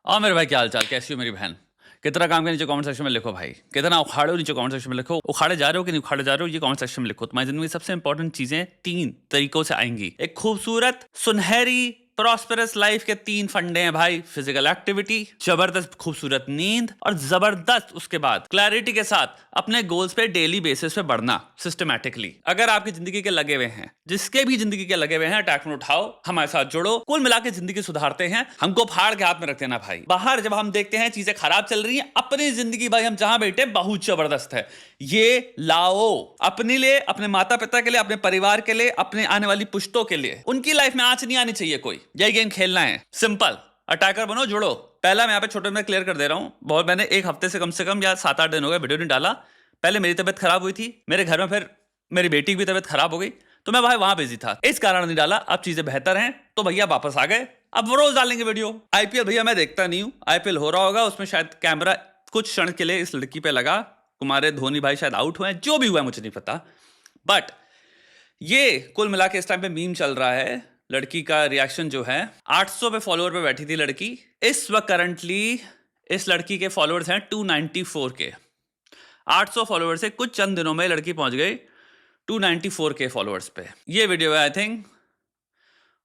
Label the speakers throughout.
Speaker 1: और मेरे भाई क्या हाल चाल, कैसी हो मेरी बहन? कितना काम के नीचे कमेंट सेक्शन में लिखो भाई। कितना उखाड़े हो नीचे कमेंट सेक्शन में लिखो। उखाड़े जा रहे हो कि नहीं उखाड़े जा रहे हो, ये कमेंट सेक्शन में लिखो। तुम्हारी जिंदगी में सबसे इंपॉर्टेंट चीजें 3 तरीकों से आएंगी। एक खूबसूरत सुनहरी प्रॉस्पेरस लाइफ के 3 फंडे हैं भाई। फिजिकल एक्टिविटी, जबरदस्त खूबसूरत नींद और जबरदस्त उसके बाद क्लैरिटी के साथ अपने गोल्स पे डेली बेसिस पे बढ़ना सिस्टमैटिकली। अगर आपकी जिंदगी के लगे हुए हैं, जिसके भी जिंदगी के लगे हुए हैं, अटैक में उठाओ, हमारे साथ जुड़ो। कुल मिला के जिंदगी सुधारते हैं। हमको फाड़ के हाथ में रख देना भाई। बाहर जब हम देखते हैं चीजें खराब चल रही हैं, अपनी जिंदगी भाई हम जहां बैठे बहुत जबरदस्त है, ये लाओ अपने लिए, अपने माता पिता के लिए, अपने परिवार के लिए, अपने आने वाली पुश्तों के लिए। उनकी लाइफ में आंच नहीं आनी चाहिए कोई। यही गेम खेलना है, सिंपल। अटैकर बनो, जुड़ो। पहला मैं यहाँ पे छोटे में क्लियर कर दे रहा हूं, बहुत मैंने एक हफ्ते से कम या 7-8 दिन हो गए वीडियो नहीं डाला। पहले मेरी तबीयत खराब हुई थी, मेरे घर में फिर मेरी बेटी की भी तबीयत खराब हो गई, तो मैं भाई वहां बिजी था, इस कारण नहीं डाला। अब चीजें बेहतर हैं तो भैया वापस आ गए, अब वो रोज डालेंगे वीडियो। आईपीएल भैया मैं देखता नहीं हूं, आईपीएल हो रहा होगा, उसमें शायद कैमरा कुछ क्षण के लिए इस लड़की पे लगा, कुमारे धोनी भाई शायद आउट हुए, जो भी हुआ मुझे नहीं पता। बट ये कुल मिला के इस टाइम पे मीम चल रहा है। लड़की का रिएक्शन जो है, 800 पे फॉलोअर पे बैठी थी लड़की, इस वक्त करंटली इस लड़की के फॉलोअर्स हैं 294 के। 800 फॉलोअर से कुछ चंद दिनों में लड़की पहुंच गई 294 के फॉलोअर्स पे। ये वीडियो है, आई थिंक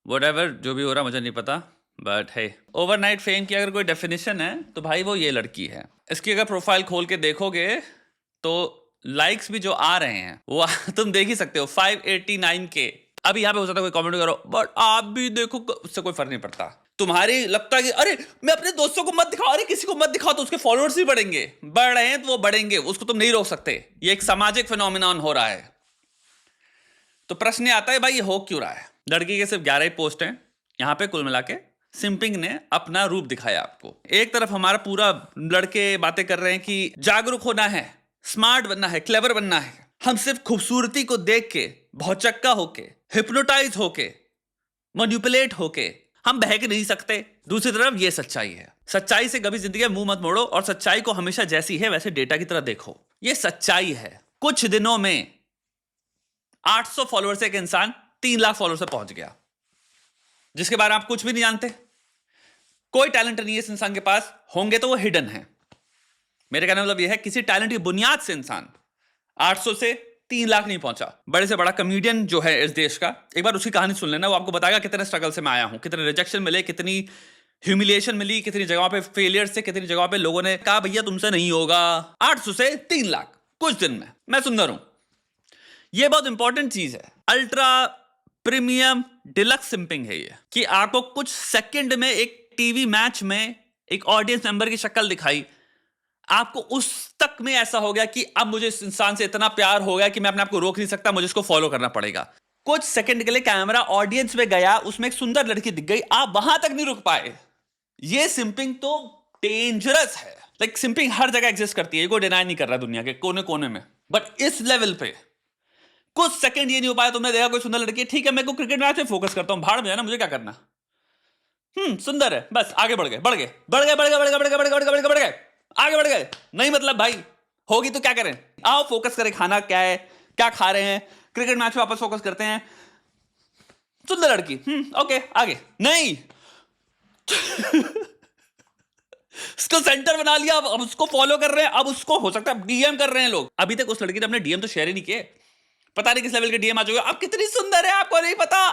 Speaker 1: व्हाटएवर जो भी हो रहा मुझे नहीं पता, बट है ओवरनाइट फेम की अगर कोई डेफिनेशन है तो भाई वो ये लड़की है। इसकी अगर प्रोफाइल खोल के देखोगे तो लाइक्स भी जो आ रहे हैं वो तुम देख ही सकते हो, 589 के। अभी यहाँ पे हो सकता है कोई कमेंट करो, बट आप भी देखो, उससे कोई फर्क नहीं पड़ता। तुम्हारी लगता है कि अरे मैं अपने दोस्तों को मत दिखाओ, अरे किसी को मत दिखाओ तो उसके फॉलोअर्स भी बढ़ेंगे। बढ़ रहे हैं तो वो बढ़ेंगे, उसको तुम नहीं रोक सकते। ये एक सामाजिक फिनोमिनन हो रहा है। तो प्रश्न आता है भाई ये हो क्यों रहा है? लड़की के सिर्फ 11 ही पोस्ट हैं यहाँ पे कुल मिला के। सिंपिंग ने अपना रूप दिखाया आपको। एक तरफ हमारा पूरा लड़के बातें कर रहे हैं कि जागरूक होना है, स्मार्ट बनना है, क्लेवर बनना है। हम सिर्फ खूबसूरती को देख के, भौचक्का होके, हिप्नोटाइज होके, मैनिपुलेट होके हम बहक नहीं सकते। दूसरी तरफ ये सच्चाई है। सच्चाई से कभी जिंदगी में मुंह मत मोड़ो और सच्चाई को हमेशा जैसी है वैसे डेटा की तरह देखो। ये सच्चाई है। कुछ दिनों में 800 फॉलोअर से एक इंसान 3 लाख फॉलोअर से पहुंच गया, जिसके बारे में आप कुछ भी नहीं जानते। कोई टैलेंट नहीं है इस इंसान के पास, होंगे तो वो हिडन है। मेरे कहने मतलब यह है, किसी टैलेंट की बुनियाद से इंसान 800 से 3 लाख नहीं पहुंचा। बड़े से बड़ा कमेडियन जो है इस देश का, एक बार उसकी कहानी सुन लेना, वो आपको बताएगा कितने स्ट्रगल से मैं आया हूं, कितने रिजेक्शन मिले, कितनी ह्यूमिलिएशन मिली, कितनी जगहों पे फेलियर से, कितनी जगहों पे लोगों ने कहा भैया तुमसे नहीं होगा। 800 से 3 लाख कुछ दिन में। मैं सुंदर हूं, ये बहुत इंपॉर्टेंट चीज है। अल्ट्रा प्रीमियम डिलक्स सिंपिंग है ये, कि आपको कुछ सेकंड में एक टीवी मैच में एक ऑडियंस मेंबर की शक्ल दिखाई, आपको उस तक में ऐसा हो गया कि अब मुझे इस इंसान से इतना प्यार हो गया कि मैं अपने आप को रोक नहीं सकता, मुझे इसको फॉलो करना पड़ेगा। कुछ सेकंड के लिए कैमरा ऑडियंस में गया, उसमें एक सुंदर लड़की दिख गई, आप वहां तक नहीं रुक पाए। ये सिंपिंग तो डेंजरस है। लाइक सिंपिंग हर जगह एग्जिस्ट करती है, कोई डिनाई नहीं कर रहा दुनिया के कोने कोने में, बट इस लेवल पे कुछ सेकंड ये नहीं हो पाया। तुमने देखा कोई सुंदर लड़की, ठीक है मैं को क्रिकेट मैच में फोकस करता हूं, भाड़ में है ना, मुझे क्या करना। सुंदर है, बस आगे बढ़ गए बढ़ गए बढ़ गए बढ़ गए बढ़ गए बढ़ गए बढ़ गए बढ़ गए बढ़ गए आगे बढ़ गए। नहीं मतलब भाई होगी तो क्या करें, आओ फोकस करें, खाना क्या है, क्या खा रहे हैं, क्रिकेट मैच में वापस फोकस करते हैं। सुंदर लड़की, ओके आगे नहीं उसको सेंटर बना लिया, अब उसको फॉलो कर रहे हैं, अब उसको हो सकता है डीएम कर रहे हैं लोग। अभी तक उस लड़की ने अपने डीएम तो शेयर ही नहीं किए, पता नहीं किस लेवल के डीएम आ चुके। अब कितनी सुंदर है आपको नहीं पता।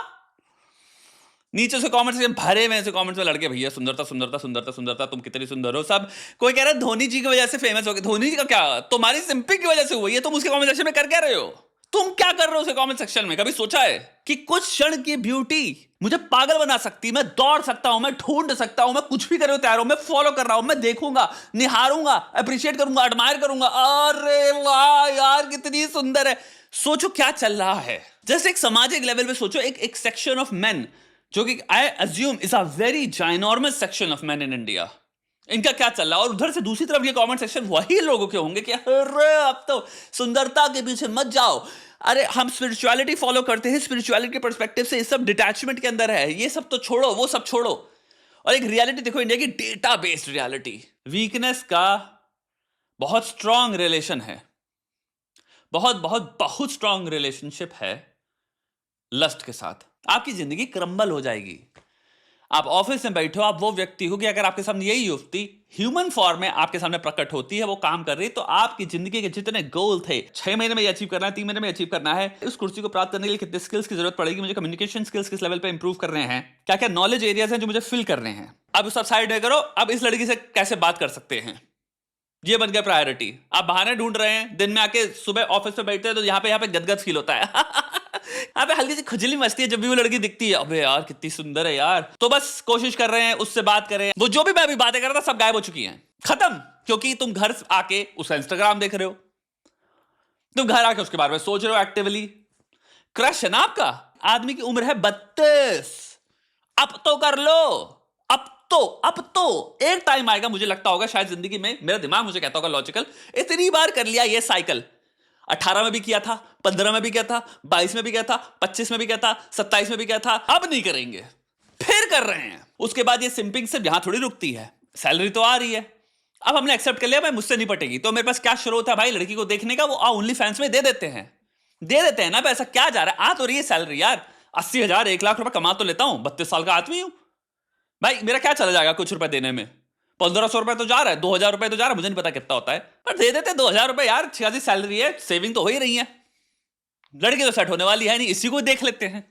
Speaker 1: नीचे से कमेंट्स भरे हुए, कमेंट्स में लड़के भैया सुंदरता सुंदरता सुंदरता सुंदरता, तुम कितनी सुंदर हो। सब कोई कह रहा है धोनी जी की वजह से फेमस हो गए। धोनी जी का क्या, तुम्हारी सिंपिंग की वजह से हुई है। तुम उसके कमेंट सेक्शन में कर क्या रहे हो? तुम क्या कर रहे हो उसके कमेंट सेक्शन में? कभी सोचा है कि कुछ क्षण की ब्यूटी मुझे पागल बना सकती, मैं दौड़ सकता हूं, मैं ढूंढ सकता हूं, मैं कुछ भी करे तैयार हूं, मैं फॉलो कर रहा हूं, मैं देखूंगा, निहारूंगा, अप्रिशिएट करूंगा, एडमायर करूंगा। अरे वाह यार कितनी सुंदर है। सोचो क्या चल रहा है। जैसे एक सामाजिक लेवल पे सोचो, एक सेक्शन ऑफ मेन जो कि I assume is a very ginormous section of main in India, इनका क्या चल रहा है। और उधर से दूसरी तरफ ये कमेंट सेक्शन वही लोगों के होंगे कि अरे अब तो सुंदरता के पीछे मत जाओ, अरे हम स्पिरिचुअलिटी फॉलो करते हैं, स्पिरिचुअलिटी के पर्सपेक्टिव से ये सब डिटैचमेंट के अंदर है, ये सब तो छोड़ो, वो सब छोड़ो। और एक रियलिटी देखो इंडिया की, डेटा बेस्ड रियलिटी। वीकनेस का बहुत स्ट्रांग रिलेशन है, बहुत बहुत बहुत स्ट्रांग रिलेशनशिप है लस्ट के साथ। आपकी जिंदगी क्रम्बल हो जाएगी। आप ऑफिस में बैठे हो, आप वो व्यक्ति हो कि अगर आपके सामने यही युवती ह्यूमन फॉर्म में आपके सामने प्रकट होती है, वो काम कर रही है, तो आपकी जिंदगी के जितने गोल थे, 6 महीने में ये अचीव करना है, 3 महीने में अचीव करना है, उस कुर्सी को प्राप्त करने के लिए कितने स्किल्स की जरूरत पड़ेगी, मुझे कम्युनिकेशन स्किल्स किस लेवल पे इंप्रूव करने हैं, क्या क्या नॉलेज एरियाज हैं जो मुझे फिल करने हैं, अब सब साइड में करो। अब इस लड़की से कैसे बात कर सकते हैं, ये बन गया प्रायोरिटी। आप बहाने ढूंढ रहे हैं, दिन में आके सुबह ऑफिस पे बैठते हैं तो यहाँ पे गदगद फील होता है यहाँ पे हल्की सी खुजली मचती है जब भी वो लड़की दिखती है, अबे यार कितनी सुंदर है यार, तो बस कोशिश कर रहे हैं उससे बात करें। वो जो भी मैं अभी बातें कर रहा था सब गायब हो चुकी हैं, खत्म, क्योंकि तुम घर आके उसका इंस्टाग्राम देख रहे हो, तुम घर आके उसके बारे में सोच रहे हो एक्टिवली। क्रश है ना आपका, आदमी की उम्र है 32, अब तो कर लो, अब तो एक टाइम आएगा, मुझे लगता होगा शायद जिंदगी में, मेरा दिमाग मुझे कहता होगा लॉजिकल, इतनी बार कर लिया ये साइकिल, 18 में भी किया था, 15 में भी किया था, 22 में भी किया था, 25 में भी किया था, 27 में भी किया था, अब नहीं करेंगे, फिर कर रहे हैं। उसके बाद ये सिंपिंग से यहां थोड़ी रुकती है, सैलरी तो आ रही है, अब हमने एक्सेप्ट कर लिया भाई मुझसे नहीं पटेगी, तो मेरे पास क्या स्रोत है भाई लड़की को देखने का, वो ओनली फैंस में दे देते हैं ना पैसा, क्या जा रहा है, आ तो रही है सैलरी यार, 80,000 1 लाख रुपए कमा तो लेता हूं, 32 साल का आदमी हूं भाई, मेरा क्या चला जाएगा कुछ रुपए देने में, 1500 रुपए तो जा रहा है, 2000 रुपए तो जा रहा है, मुझे नहीं पता कितना होता है, पर दे देते 2000 रुपए यार, 86 सैलरी है, सेविंग तो हो ही रही है, लड़की तो सेट होने वाली है नहीं, इसी को देख लेते हैं।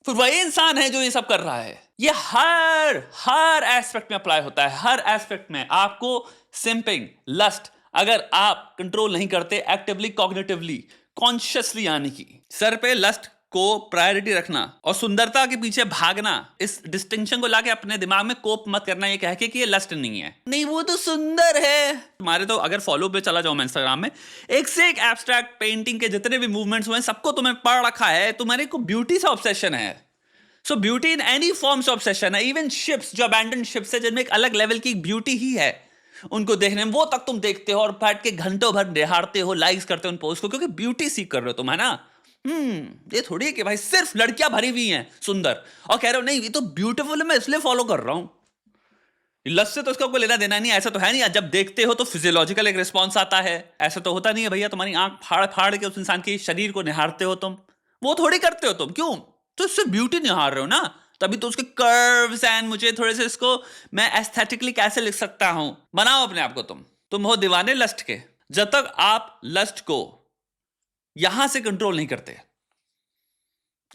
Speaker 1: फिर वही इंसान है जो ये सब कर रहा है, ये हर एस्पेक्ट में अप्लाई होता है, हर एस्पेक्ट में। आपको सिंपिंग, लस्ट अगर आप कंट्रोल नहीं करते एक्टिवली, कॉग्निटिवली, कॉन्शियसली, यानी कि सर पे लस्ट को प्रायोरिटी रखना और सुंदरता के पीछे भागना, इस डिस्टिंक्शन को लाके अपने दिमाग में कोप मत करना ये कह के कि ये लस्ट नहीं है, नहीं वो तो सुंदर है। तुम्हारे तो अगर फॉलो पे चला जाऊं मैं इंस्टाग्राम में, एक से एक एब्स्ट्रैक्ट पेंटिंग के जितने भी मूवमेंट्स हुए सबको तुम्हें पढ़ रखा है, तुम्हारे को ब्यूटी से ऑब्सेशन है। सो ब्यूटी इन एनी फॉर्म से ऑब्सेशन है, इवन शिप्स, जो अबैंडन शिप्स है जिनमें एक अलग लेवल की ब्यूटी ही है, उनको देखने में वो तक तुम देखते हो और बैठ के घंटों भर निहारते हो, लाइक्स करते हो उन पोस्ट को, क्योंकि ब्यूटी सीख कर रहे हो तुम, है ना। ये थोड़ी है कि भाई सिर्फ लड़कियां भरी हुई हैं सुंदर और कह रहे हो नहीं ये तो ब्यूटीफुल है मैं इसलिए फॉलो कर रहा हूं, लस्ट से तो उसका कोई लेना देना नहीं, ऐसा तो है नहीं। जब देखते हो तो फिजियोलॉजिकल एक रिस्पॉन्स आता है, ऐसा तो होता नहीं है भैया तुम्हारी आंख फाड़ फाड़ के उस इंसान के शरीर को निहारते हो तुम, वो थोड़ी करते हो तुम, क्यों, तो उससे ब्यूटी निहार रहे हो ना, तभी तो उसके कर्व्स एंड मुझे थोड़े से इसको मैं एस्थेटिकली कैसे लिख सकता हूं, बनाओ अपने आप को, तुम हो दीवाने लस्ट के। जब तक आप लस्ट को यहां से कंट्रोल नहीं करते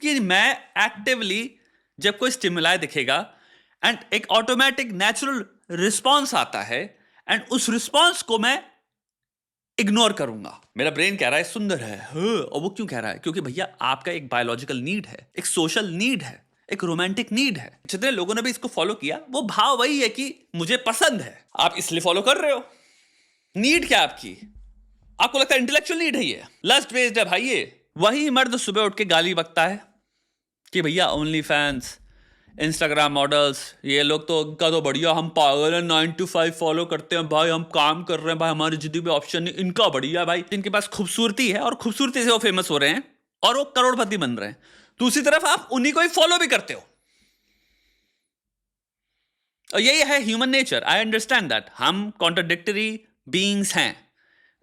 Speaker 1: कि मैं एक्टिवली जब कोई स्टिमुलाई दिखेगा एंड एक ऑटोमेटिक नेचुरल रिस्पॉन्स आता है एंड उस रिस्पॉन्स को मैं इग्नोर करूंगा, मेरा ब्रेन कह रहा है सुंदर है, और वो क्यों कह रहा है, क्योंकि भैया आपका एक बायोलॉजिकल नीड है, एक सोशल नीड है, एक रोमांटिक नीड है। जितने लोगों ने भी इसको फॉलो किया वो भाव वही है कि मुझे पसंद है, आप इसलिए फॉलो कर रहे हो। नीड क्या आपकी, आपको लगता है इंटेलेक्चुअल नीड है, ये लस्ट बेस्ड है भाई। ये वही मर्द सुबह उठ के गाली बकता है कि भैया ओनली फैंस, इंस्टाग्राम मॉडल्स, ये लोग तो इनका तो बढ़िया, हम पागल हैं, 9 to 5 फॉलो करते हैं भाई, हम काम कर रहे हैं भाई, हमारी जिंदगी में ऑप्शन नहीं, इनका बढ़िया भाई, इनके पास खूबसूरती है और खूबसूरती से वो फेमस हो रहे हैं और वो करोड़पति बन रहे हैं। दूसरी तरफ आप उन्हीं को ही फॉलो भी करते हो, और यही है human nature. I understand that हम कॉन्ट्राडिक्टरी बीइंग्स हैं।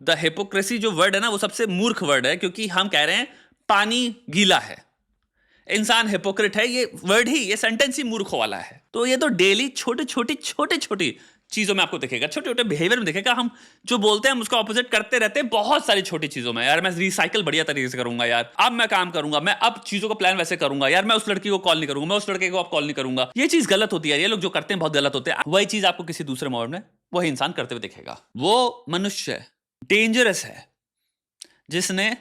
Speaker 1: द हिपोक्रेसी जो वर्ड है ना वो सबसे मूर्ख वर्ड है, क्योंकि हम कह रहे हैं पानी गीला है, इंसान हिपोक्रेट है, ये वर्ड ही, ये सेंटेंस ही मूर्खों वाला है। तो ये तो डेली छोटी छोटी चीजों में आपको दिखेगा, छोटे छोटे बिहेवियर में दिखेगा, हम जो बोलते हैं हम उसका ऑपोजिट करते रहते हैं बहुत सारी छोटी चीजों में। यार मैं रिसाइकल बढ़िया तरीके से करूंगा यार, अब मैं काम करूंगा, मैं अब चीजों को प्लान वैसे करूंगा यार, मैं उस लड़की को कॉल नहीं करूंगा, मैं उस लड़के को अब कॉल नहीं करूंगा। ये चीज गलत होती है, ये लोग जो करते हैं बहुत गलत होते हैं। वही चीज आपको किसी दूसरे मोड में वही इंसान करते हुए दिखेगा। वो मनुष्य डेंजरस है जिसने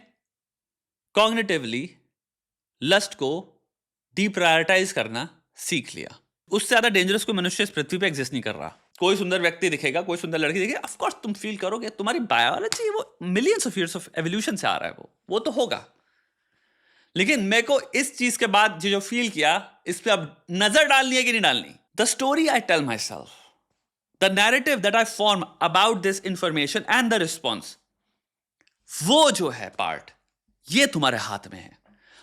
Speaker 1: कॉग्निटिवली लस्ट को डिप्रायोरिटाइज करना सीख लिया। उससे ज्यादा डेंजरस कोई मनुष्य इस पृथ्वी पे एग्जिस्ट नहीं कर रहा। कोई सुंदर व्यक्ति दिखेगा, कोई सुंदर लड़की दिखेगी, ऑफ कोर्स तुम फील करोगे, तुम्हारी बायोलॉजी वो millions of years of evolution से आ रहा है, वो तो होगा। लेकिन मेरे को इस चीज के बाद जो फील किया, इस पे अब नजर डालनी है कि नहीं डालनी। The story I tell myself, the narrative that I form about this information and the response, वो जो है पार्ट, ये तुम्हारे हाथ में है।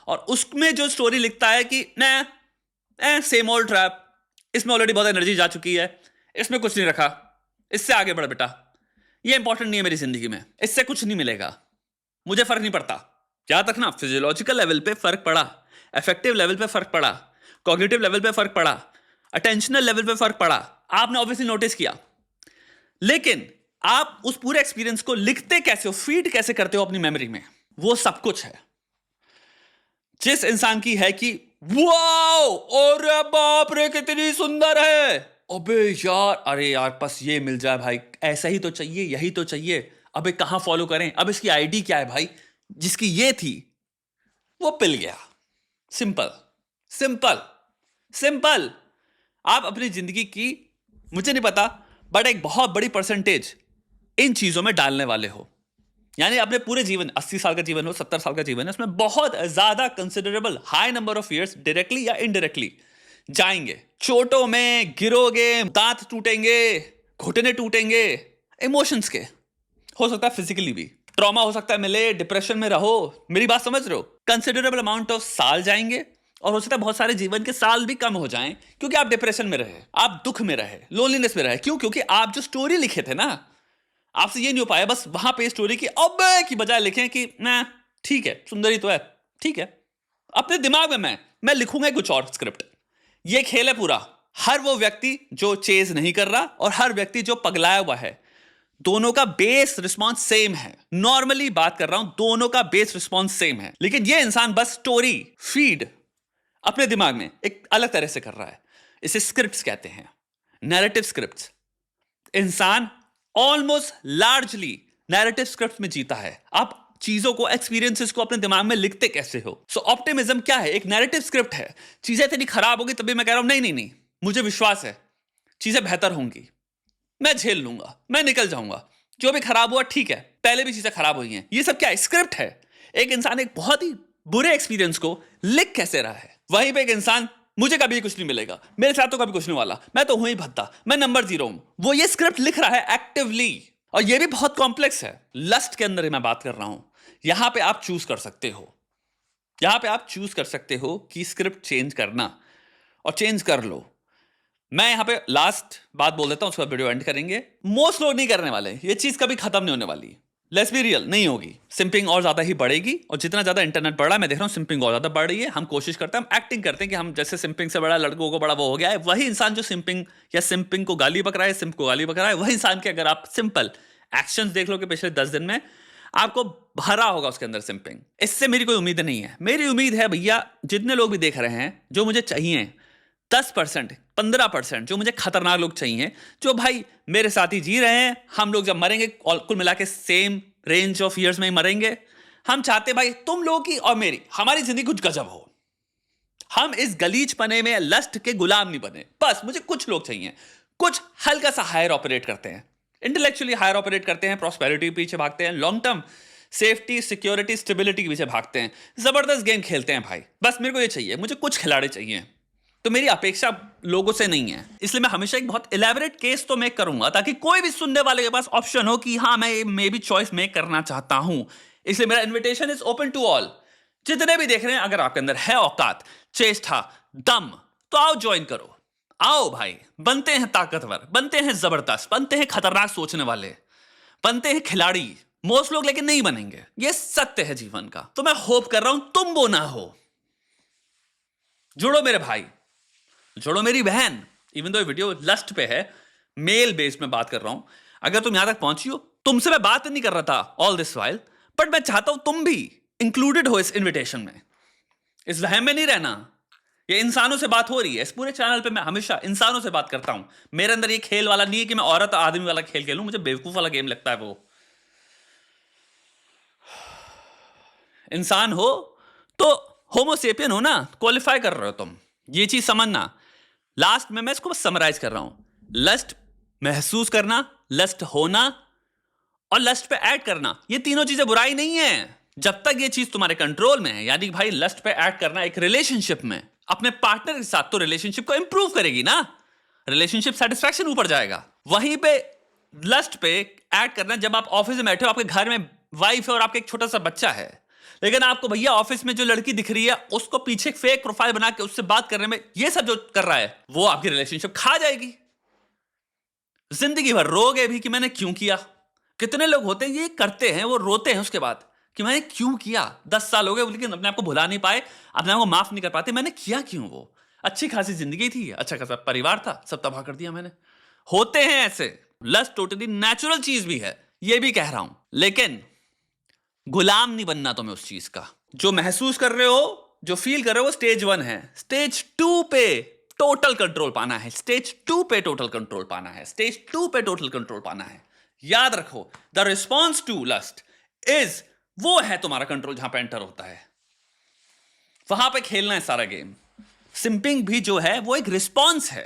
Speaker 1: और उसमें जो स्टोरी लिखता है कि सेम ओल्ड ट्रैप, इसमें ऑलरेडी बहुत एनर्जी जा चुकी है, इसमें कुछ नहीं रखा, इससे आगे बढ़ बेटा, ये इंपॉर्टेंट नहीं है मेरी जिंदगी में, इससे कुछ नहीं मिलेगा, मुझे फर्क नहीं पड़ता। जहां तक ना फिजियोलॉजिकल लेवल पे फर्क पड़ा, अफेक्टिव लेवल पे फर्क पड़ा, कॉग्निटिव लेवल पे फर्क पड़ा, अटेंशनल लेवल पे फर्क पड़ा, आपने ऑब्वियसली नोटिस किया, लेकिन आप उस पूरे एक्सपीरियंस को लिखते कैसे हो, फीड कैसे करते हो अपनी मेमोरी में, वो सब कुछ है। जिस इंसान की है कि वाओ, अरे बाप रे कितनी सुंदर है, अबे यार, अरे यार बस ये मिल जाए भाई, ऐसा ही तो चाहिए, यही तो चाहिए, अबे कहां फॉलो करें, अब इसकी आईडी क्या है भाई, जिसकी ये थी वो पिल गया। Simple simple simple. आप अपनी जिंदगी की, मुझे नहीं पता, बट एक बहुत बड़ी परसेंटेज इन चीजों में डालने वाले हो। यानी अपने पूरे जीवन, 80 साल का जीवन हो, 70 साल का जीवन है, उसमें बहुत ज्यादा considerable high number of years directly या इनडायरेक्टली जाएंगे। चोटों में गिरोगे, दांत टूटेंगे, घुटने टूटेंगे, इमोशंस के, हो सकता है फिजिकली भी ट्रॉमा हो सकता है मिले, डिप्रेशन में रहो, मेरी बात समझ रहे हो, कंसिडरेबल अमाउंट ऑफ साल जाएंगे, और हो सकता है बहुत सारे जीवन के साल भी कम हो जाएं, क्योंकि आप डिप्रेशन में रहे, आप दुख में रहे, लोनलीनेस में रहे। क्यों? क्योंकि आप जो स्टोरी लिखे थे ना, आपसे ये नहीं हो पाया बस वहां पे स्टोरी की अब की बजाय लिखें कि मैं ठीक है, सुंदरी तो है, ठीक है, अपने दिमाग में मैं लिखूंगा कुछ और स्क्रिप्ट। ये खेल है पूरा। हर वो व्यक्ति जो चेज नहीं कर रहा और हर व्यक्ति जो पगलाया हुआ है, दोनों का बेस रिस्पॉन्स सेम है। नॉर्मली बात कर रहा हूं, दोनों का बेस रिस्पॉन्स सेम है, लेकिन ये इंसान बस स्टोरी फीड अपने दिमाग में एक अलग तरह से कर रहा है। इसे स्क्रिप्ट्स कहते हैं, नैरेटिव स्क्रिप्ट्स। इंसान ऑलमोस्ट लार्जली नैरेटिव स्क्रिप्ट में जीता है। आप चीजों को, एक्सपीरियंसेस को अपने दिमाग में लिखते कैसे हो? सो ऑप्टिमिज्म क्या है? एक नैरेटिव स्क्रिप्ट है। चीजें इतनी खराब होगी तभी मैं कह रहा हूं नहीं नहीं नहीं, मुझे विश्वास है चीजें बेहतर होंगी, मैं झेल लूंगा, मैं निकल जाऊंगा, जो भी खराब हुआ ठीक है, पहले भी चीजें खराब हुई हैं। ये सब क्या है? स्क्रिप्ट है। एक इंसान एक बहुत ही बुरे एक्सपीरियंस को लिख कैसे रहा है। वहीं पे एक इंसान, मुझे कभी कुछ नहीं मिलेगा, मेरे साथ तो कभी कुछ नहीं वाला, मैं तो हूं ही भद्दा, मैं नंबर 0 हूं, वो ये स्क्रिप्ट लिख रहा है एक्टिवली। और ये भी बहुत कॉम्प्लेक्स है। लस्ट के अंदर ही मैं बात कर रहा हूं। यहां पे आप चूज कर सकते हो, यहां पे आप चूज कर सकते हो कि स्क्रिप्ट चेंज करना, और चेंज कर लो। मैं यहां पे लास्ट बात बोल देता हूं, उसके बाद वीडियो एंड करेंगे। मोस्ट लोग नहीं करने वाले, ये चीज कभी खत्म नहीं होने वाली। लेट्स बी रियल, नहीं होगी। सिंपिंग और ज्यादा ही बढ़ेगी, और जितना ज्यादा इंटरनेट बढ़ रहा है, मैं देख रहा हूं सिंपिंग और ज्यादा बढ़ रही है। हम कोशिश करते हैं, हम एक्टिंग करते हैं कि हम जैसे सिंपिंग से बड़ा, लड़कों को बड़ा वो हो गया है। वही इंसान जो सिंपिंग या सिंपिंग को गाली बक रहा है, सिंप को गाली बक रहा है, वही इंसान के अगर आप सिंपल एक्शंस देख लो कि पिछले 10 दिन में आपको भरा होगा उसके अंदर सिंपिंग। इससे मेरी कोई उम्मीद नहीं है। मेरी उम्मीद है भैया, जितने लोग भी देख रहे हैं, जो मुझे चाहिए 10%, 15% जो मुझे खतरनाक लोग चाहिए, जो भाई मेरे साथ ही जी रहे हैं, हम लोग जब मरेंगे कुल मिला के सेम रेंज ऑफ ईयर्स में ही मरेंगे। हम चाहते भाई तुम लोगों की और मेरी, हमारी जिंदगी कुछ गजब हो। हम इस गलीच पने में, लस्ट के गुलाम नहीं बने। बस मुझे कुछ लोग चाहिए, कुछ हल्का सा हायर ऑपरेट करते हैं, इंटेलेक्चुअली हायर ऑपरेट करते हैं, प्रॉस्पेरिटी के पीछे भागते हैं, long term safety, security, stability के पीछे भागते हैं, जबरदस्त गेम खेलते हैं भाई। बस मेरे को ये चाहिए, मुझे कुछ खिलाड़ी चाहिए। तो मेरी अपेक्षा लोगों से नहीं है, इसलिए मैं हमेशा एक बहुत इलेबोरेट केस तो मेक करूंगा, ताकि कोई भी सुनने वाले के पास ऑप्शन हो कि हाँ, मैं मे भी चॉइस मेक करना चाहता हूं। इसलिए मेरा invitation is open to all. जितने भी देख रहे हैं, अगर आपके अंदर है औकात, चेष्टा, दम, तो आओ ज्वाइन करो। आओ भाई, बनते हैं ताकतवर, बनते हैं जबरदस्त, बनते हैं खतरनाक सोचने वाले, बनते हैं खिलाड़ी। मोस्ट लोग लेकिन नहीं बनेंगे, ये सत्य है जीवन का। तो मैं होप कर रहा हूं तुम वो ना हो। जुड़ो मेरे भाई, जुड़ो मेरी बहन। इवन दो वीडियो लस्ट पे है, मेल बेस में बात कर रहा हूं। अगर तुम यहां तक पहुंची हो, तुमसे मैं बात नहीं कर रहा था ऑल दिस वाइल, बट मैं चाहता हूं तुम भी इंक्लूडेड हो इस इन्विटेशन में। इस वहम में नहीं रहना। ये इंसानों से बात हो रही है। इस पूरे चैनल पे मैं हमेशा इंसानों से बात करता हूं। मेरे अंदर ये खेल वाला नहीं है कि मैं औरत आदमी वाला खेल खेलूं। मुझे बेवकूफ वाला गेम लगता है वो। इंसान हो तो होमोसेपियन हो ना, क्वालिफाई कर रहे हो तुम, ये चीज समझना। लास्ट में मैं इसको समराइज कर रहा हूं। लस्ट महसूस करना, लस्ट होना और लस्ट पे ऐड करना, ये तीनों चीजें बुराई नहीं है, जब तक ये चीज तुम्हारे कंट्रोल में है। यानी भाई लस्ट पे ऐड करना एक रिलेशनशिप में अपने पार्टनर के साथ, तो रिलेशनशिप को इंप्रूव करेगी ना, रिलेशनशिप सेटिस्फैक्शन ऊपर जाएगा। वहीं पे लस्ट पे ऐड करना जब आप ऑफिस में बैठे हो, आपके घर में वाइफ है और आपका एक छोटा सा बच्चा है, लेकिन आपको भैया ऑफिस में जो लड़की दिख रही है उसको पीछे फेक प्रोफाइल बना के उससे बात करने में, ये सब जो कर रहा है, वो आपकी रिलेशनशिप खा जाएगी। जिंदगी भर रोगे भी कि मैंने क्यों किया। कितने लोग होते हैं ये करते हैं, वो रोते हैं उसके बाद कि मैंने क्यों किया। 10 साल हो गए लेकिन अपने आप को भुला नहीं पाए, अपने आप को माफ नहीं कर पाते, मैंने किया क्यों वो। अच्छी खासी जिंदगी थी, अच्छा खासा परिवार था, सब तबाह कर दिया मैंने। होते हैं ऐसे, लस्ट टोटली नेचुरल चीज भी है, ये भी कह रहा हूं, लेकिन गुलाम नहीं बनना तुम्हें उस चीज का। जो महसूस कर रहे हो, जो फील कर रहे हो, वो स्टेज 1 है। स्टेज 2 पे टोटल कंट्रोल पाना है, स्टेज 2 पे टोटल कंट्रोल पाना है, स्टेज 2 पे टोटल कंट्रोल पाना है। याद रखो, the response to lust is, वो है तुम्हारा कंट्रोल जहां पे एंटर होता है, वहां पे खेलना है सारा गेम। सिंपिंग भी जो है वो एक रिस्पॉन्स है,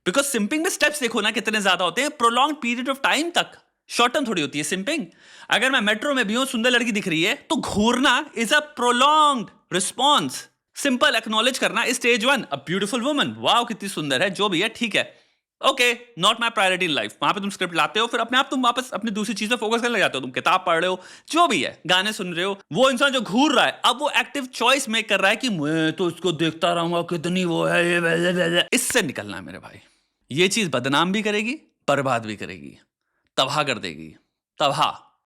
Speaker 1: बिकॉज सिंपिंग में स्टेप्स देखो ना कितने ज्यादा होते हैं, प्रोलॉन्ग पीरियड ऑफ टाइम तक, शॉर्ट टर्म थोड़ी होती है सिंपिंग। अगर मैं मेट्रो में भी हूं, सुंदर लड़की दिख रही है, तो घूरना is a prolonged response. Simple acknowledge करना is stage 1, a beautiful woman, wow कितनी सुंदर है, जो भी है ठीक है, okay, not my priority in life. वहां पे तुम स्क्रिप्ट लाते हो, फिर अपने आप तुम वापस अपनी दूसरी चीज पे फोकस करने लग जाते हो, तुम किताब पढ़ रहे हो, जो भी है, गाने सुन रहे हो। वो इंसान जो घूर रहा है, अब वो एक्टिव चॉइस मेक कर रहा है कि मैं तो इसको देखता रहूंगा, कितनी वो है, ये इससे निकलना है मेरे भाई। ये चीज बदनाम भी करेगी, बर्बाद भी करेगी, तबाह कर देगी, तबाह।